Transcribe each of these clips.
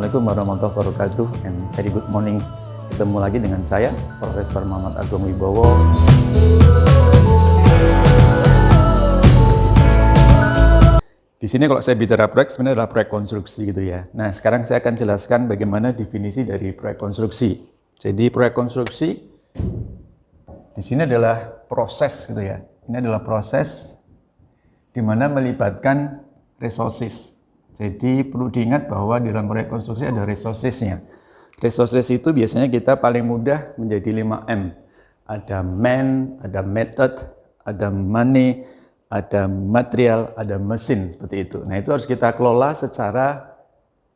Assalamualaikum warahmatullahi wabarakatuh, and very good morning. Ketemu lagi dengan saya, Profesor Muhammad Agung Wibowo. Di sini kalau saya bicara proyek, sebenarnya adalah proyek konstruksi gitu ya. Nah, sekarang saya akan jelaskan bagaimana definisi dari proyek konstruksi. Jadi proyek konstruksi di sini adalah proses gitu ya. Ini adalah proses di mana melibatkan resources. Jadi perlu diingat bahwa di dalam proyek konstruksi ada resources-nya. Resources itu biasanya kita paling mudah menjadi 5M. Ada man, ada method, ada money, ada material, ada mesin, seperti itu. Nah, itu harus kita kelola secara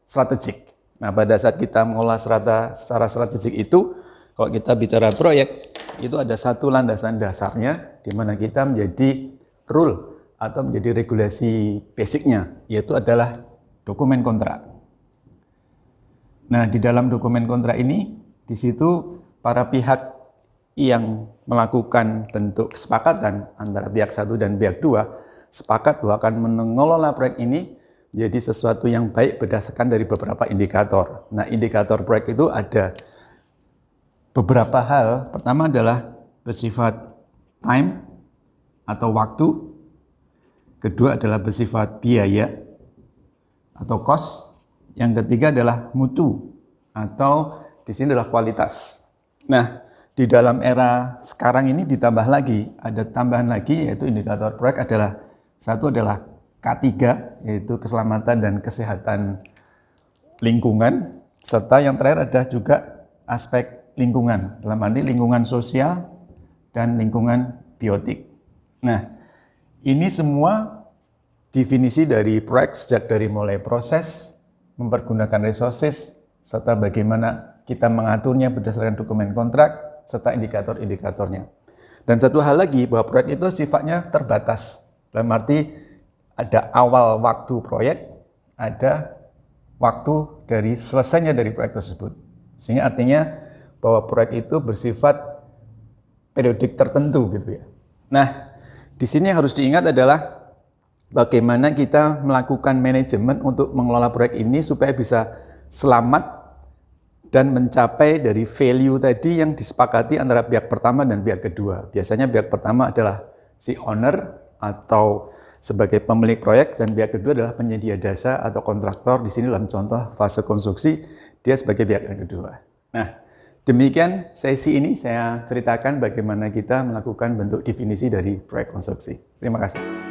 strategik. Nah, pada saat kita mengolah secara strategik itu, kalau kita bicara proyek, itu ada satu landasan dasarnya, di mana kita menjadi rule atau menjadi regulasi basicnya, yaitu adalah dokumen kontrak. Nah, di dalam dokumen kontrak ini, di situ para pihak yang melakukan bentuk kesepakatan antara pihak 1 dan pihak 2 sepakat bahwa akan mengelola proyek ini jadi sesuatu yang baik berdasarkan dari beberapa indikator. Nah, indikator proyek itu ada beberapa hal. Pertama adalah bersifat time atau waktu. Kedua adalah bersifat biaya atau cost. Yang ketiga adalah mutu atau di sini adalah kualitas. Nah, di dalam era sekarang ini ditambah lagi, ada tambahan lagi yaitu indikator proyek adalah satu adalah K3 yaitu keselamatan dan kesehatan lingkungan, serta yang terakhir ada juga aspek lingkungan, dalam arti lingkungan sosial dan lingkungan biotik. Nah, ini semua definisi dari proyek sejak dari mulai proses, mempergunakan resources, serta bagaimana kita mengaturnya berdasarkan dokumen kontrak, serta indikator-indikatornya. Dan satu hal lagi, bahwa proyek itu sifatnya terbatas. Dalam arti ada awal waktu proyek, ada waktu dari selesainya dari proyek tersebut. Sehingga artinya bahwa proyek itu bersifat periodik tertentu gitu ya. Nah, di sini yang harus diingat adalah bagaimana kita melakukan manajemen untuk mengelola proyek ini supaya bisa selamat dan mencapai dari value tadi yang disepakati antara pihak pertama dan pihak kedua. Biasanya pihak pertama adalah si owner atau sebagai pemilik proyek, dan pihak kedua adalah penyedia jasa atau kontraktor. Di sini dalam contoh fase konstruksi, dia sebagai pihak yang kedua. Nah, demikian sesi ini saya ceritakan bagaimana kita melakukan bentuk definisi dari proyek konstruksi. Terima kasih.